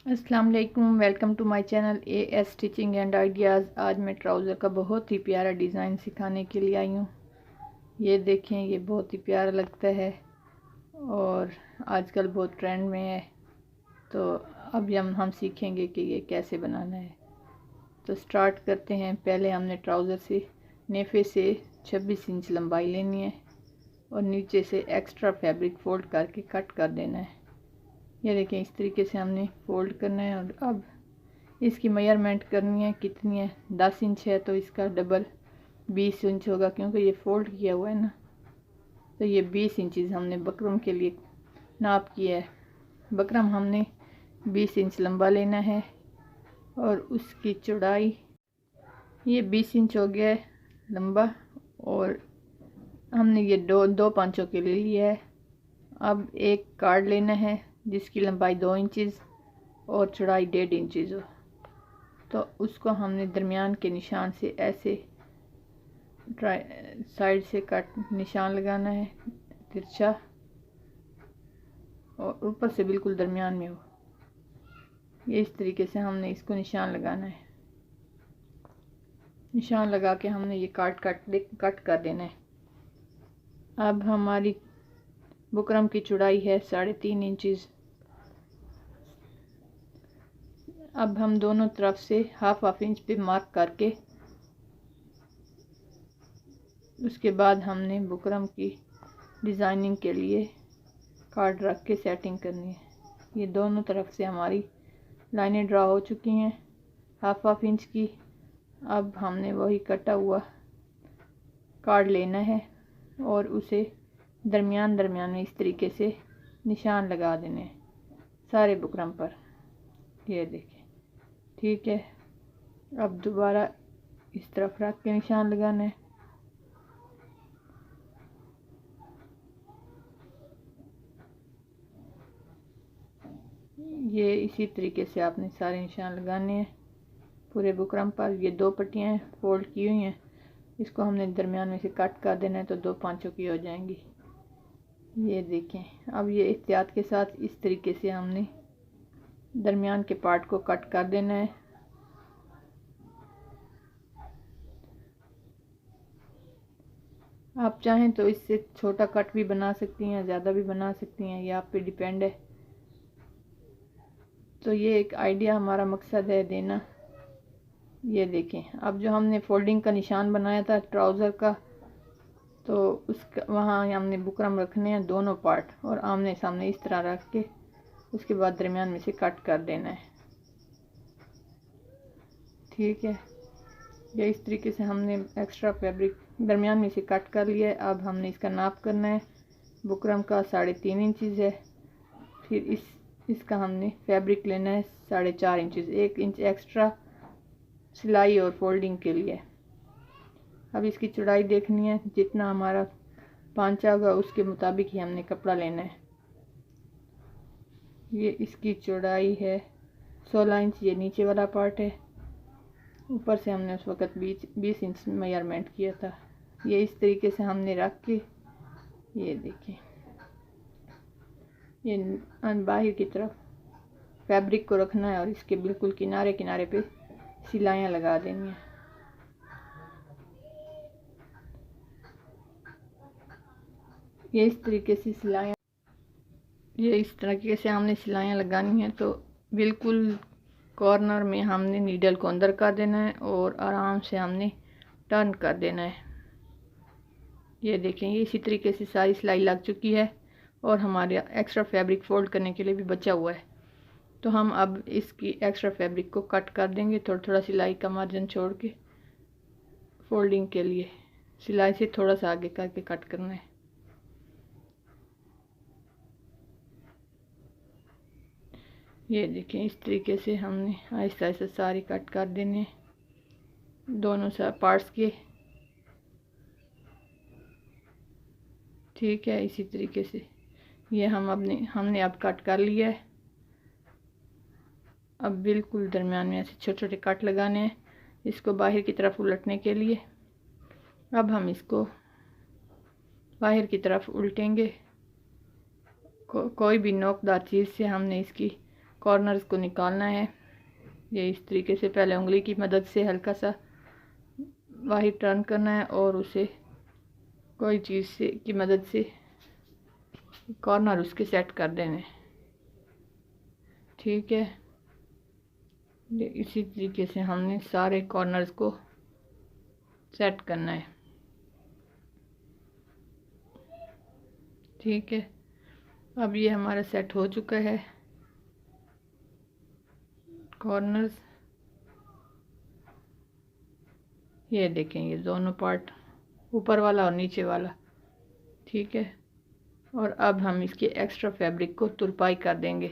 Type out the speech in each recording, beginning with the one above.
अस्सलाम वालेकुम, welcome to my channel AS stitching and ideas. आज मैं ट्राउज़र का बहुत ही प्यारा डिज़ाइन सिखाने के लिए आई हूँ। ये देखें, ये बहुत ही प्यारा लगता है और आजकल बहुत ट्रेंड में है। तो अब हम सीखेंगे कि ये कैसे बनाना है। तो स्टार्ट करते हैं। पहले हमने ट्राउज़र से नेफे से 26 इंच लंबाई लेनी है और नीचे से एक्स्ट्रा फैब्रिक फोल्ड करके कट कर देना है। ये देखें, इस तरीके से हमने फोल्ड करना है। और अब इसकी मेजरमेंट करनी है, कितनी है। 10 इंच है तो इसका डबल 20 इंच होगा, क्योंकि ये फोल्ड किया हुआ है ना। तो ये 20 इंचज़ हमने बकरम के लिए नाप किया है। बकरम हमने 20 इंच लंबा लेना है और उसकी चौड़ाई ये 20 इंच हो गया है लंबा। और हमने ये दो पांचों के लिए लिया है। अब एक कार्ड लेना है जिसकी लंबाई 2 इंचज़ और चौड़ाई 1.5 इंचज़ हो। तो उसको हमने दरमियान के निशान से ऐसे साइड से कट निशान लगाना है, तिरछा, और ऊपर से बिल्कुल दरमियान में हो। ये इस तरीके से हमने इसको निशान लगाना है। निशान लगा के हमने ये कट कर देना है। अब हमारी बुकरम की चौड़ाई है 3.5 इंचज़। अब हम दोनों तरफ से हाफ इंच पे मार्क करके उसके बाद हमने बुकरम की डिज़ाइनिंग के लिए कार्ड रख के सेटिंग करनी है। ये दोनों तरफ से हमारी लाइनें ड्रा हो चुकी हैं हाफ इंच की। अब हमने वही कटा हुआ कार्ड लेना है और उसे दरमियान में इस तरीके से निशान लगा देने सारे बुकरम पर। ये देखें, ठीक है। अब दोबारा इस तरफ रख के निशान लगाना है। ये इसी तरीके से आपने सारे निशान लगाने हैं पूरे बुकरम पर। ये 2 पट्टियाँ फोल्ड की हुई हैं, इसको हमने दरमियान में से कट कर देना है तो 2 पांचों की हो जाएंगी। ये देखें, अब ये एहतियात के साथ इस तरीके से हमने दरमियान के पार्ट को कट कर देना है। आप चाहें तो इससे छोटा कट भी बना सकती हैं, ज़्यादा भी बना सकती हैं, ये आप पे डिपेंड है। तो ये एक आइडिया हमारा मकसद है देना। ये देखें, अब जो हमने फोल्डिंग का निशान बनाया था ट्राउज़र का, तो उसका वहाँ हमने बुकरम रखने हैं दोनों पार्ट और आमने सामने इस तरह रख के उसके बाद दरमियान में से कट कर देना है। ठीक है, ये इस तरीके से हमने एक्स्ट्रा फैब्रिक दरमियान में से कट कर लिया है। अब हमने इसका नाप करना है। बुकरम का 3.5 इंचज़ है। फिर इसका हमने फैब्रिक लेना है 4.5 इंचज़, 1 इंच एक्स्ट्रा सिलाई और फोल्डिंग के लिए। अब इसकी चौड़ाई देखनी है, जितना हमारा पांचा होगा उसके मुताबिक ही हमने कपड़ा लेना है। ये इसकी चौड़ाई है 16 इंच, ये नीचे वाला पार्ट है। ऊपर से हमने उस वक़्त 20 इंच मेजरमेंट किया था। ये इस तरीके से हमने रख के, ये देखिए, ये बाहर की तरफ फैब्रिक को रखना है और इसके बिल्कुल किनारे किनारे पे सिलाइयाँ लगा देनी है। ये इस तरीके से सिलाइयाँ, ये इस तरीके से हमने सिलाइयाँ लगानी है। तो बिल्कुल कॉर्नर में हमने नीडल को अंदर कर देना है और आराम से हमने टर्न कर देना है। ये देखें, ये इसी तरीके से सारी सिलाई लग चुकी है और हमारे एक्स्ट्रा फैब्रिक फोल्ड करने के लिए भी बचा हुआ है। तो हम अब इसकी एक्स्ट्रा फैब्रिक को कट कर देंगे, थोड़ा थोड़ा सिलाई का मार्जिन छोड़ के। फोल्डिंग के लिए सिलाई से थोड़ा सा आगे करके कट करना है। ये देखें, इस तरीके से हमने आहिस्ता आहिस्ता सारी कट कर देने दोनों पार्ट्स के। ठीक है, इसी तरीके से ये हमने अब कट कर लिया है। अब बिल्कुल दरमियान में ऐसे छोटे छोटे कट लगाने हैं इसको बाहर की तरफ उलटने के लिए। अब हम इसको बाहर की तरफ उल्टेंगे। कोई भी नोकदार चीज़ से हमने इसकी कॉर्नर्स को निकालना है। ये इस तरीके से पहले उंगली की मदद से हल्का सा बाहर टर्न करना है और उसे कोई चीज़ से की मदद से कॉर्नर उसके सेट कर देने। ठीक है, ये इसी तरीके से हमने सारे कॉर्नर्स को सेट करना है। ठीक है, अब ये हमारा सेट हो चुका है कॉर्नर्स। ये देखें, ये दोनों पार्ट, ऊपर वाला और नीचे वाला। ठीक है, और अब हम इसके एक्स्ट्रा फैब्रिक को तुरपाई कर देंगे।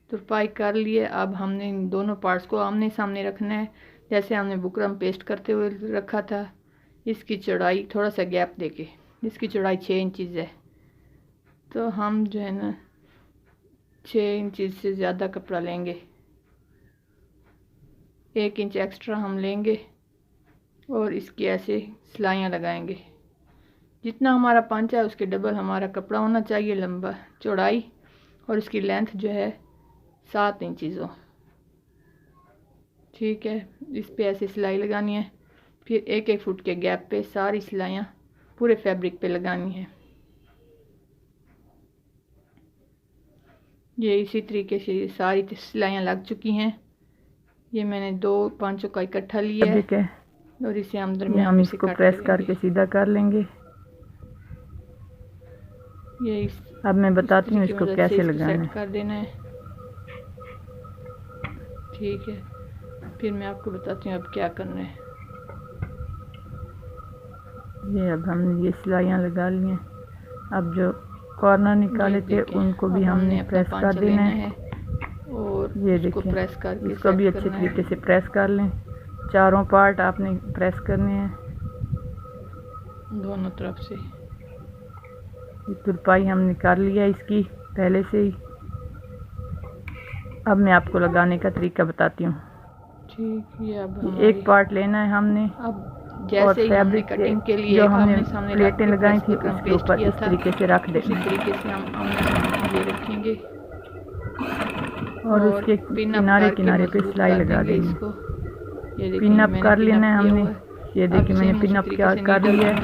तुरपाई कर लिए, अब हमने इन दोनों पार्ट्स को आमने सामने रखना है, जैसे हमने बुकरम पेस्ट करते हुए रखा था। इसकी चौड़ाई थोड़ा सा गैप देके, इसकी चौड़ाई 6 इंचज़ है, तो हम जो है ना 6 इंचज़ से ज़्यादा कपड़ा लेंगे, 1 इंच एक्स्ट्रा हम लेंगे और इसकी ऐसे सिलाइयाँ लगाएंगे। जितना हमारा पांचा है उसके डबल हमारा कपड़ा होना चाहिए लंबा चौड़ाई, और इसकी लेंथ जो है 7 इंचज़ हो। ठीक है, इस पे ऐसे सिलाई लगानी है, फिर 1-1 फुट के गैप पे सारी सिलाइयाँ पूरे फैब्रिक पे लगानी है। ये इसी तरीके से सारी सिलाइयाँ लग चुकी हैं। ये मैंने 2 पांचों का इकट्ठा लिया है और इसे हम दरमियान में इसको प्रेस करके सीधा कर लेंगे। ये अब मैं बताती हूँ इसको कैसे लगाना है। कर देना है। ठीक है, फिर मैं आपको बताती हूँ अब क्या करना है। ये अब हमने ये सिलाइयाँ लगा ली हैं। अब जो कॉर्नर निकाले थे उनको भी हमने प्रेस कर देना है और ये इसको देखिए, प्रेस करके इसको भी अच्छे तरीके से प्रेस कर लें। चारों पार्ट आपने प्रेस करने हैं दोनों तरफ से। तुरपाई हम निकाल लिया इसकी पहले से ही। अब मैं आपको लगाने का तरीका बताती हूँ। ठीक है, अब एक पार्ट लेना है हमने, अब जैसे ही हमने कटिंग के लिए जो हमने सामने प्लेटें लगाई थी उसके ऊपर इस तरीके से रख देना है। इसी तरीके से हम ये रखेंगे और उसके किनारे पे सिलाई लगा देंगे। पिन अप कर लेना है हमने। ये देखिए मैंने पिन अप कर लिया है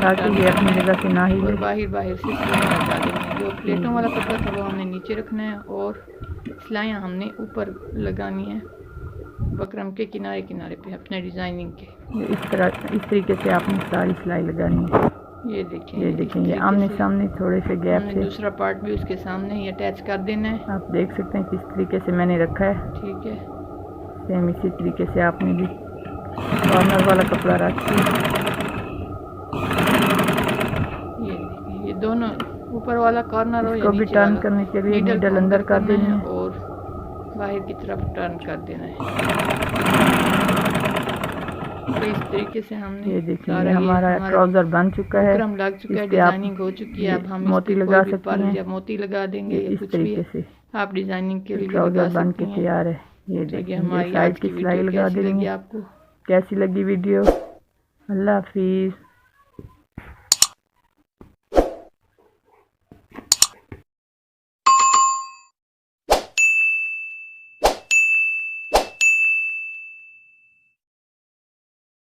ताकि ये अपनी जगह से ना हिले। बाहर से सिलाई लगा देंगे। जो प्लेटों वाला कपड़ा था वो हमने नीचे रखना है और सिलाइयाँ हमने ऊपर लगानी है बकरम के किनारे पे अपने डिजाइनिंग के। इस तरीके से आपने सारी सिलाई लगानी है। ये देखें ये आमने सामने थोड़े से गैप से दूसरा पार्ट भी उसके सामने ही अटैच कर देना है। आप देख सकते हैं किस तरीके से मैंने रखा है। ठीक है, सेम इसी तरीके से आपने भी कॉर्नर वाला कपड़ा रखिए। ये दोनों ऊपर वाला कॉर्नर हो इसको भी टर्न करने के लिए नीडल अंदर कर देना है और बाहर की तरफ टर्न कर देना है। तो इस तरीके से हमने ये देखिए हमारा ट्राउजर बन चुका है, लग चुका है, डिजाइनिंग हो चुकी है। अब हम मोती लगा सकते हैं, मोती लगा देंगे। इस तरीके से आप डिजाइनिंग के लिए ट्राउजर बन के तैयार है। ये देखिए हमारी साइड की सिलाई लगा देंगे। आपको कैसी लगी वीडियो? अल्लाह हाफिज़।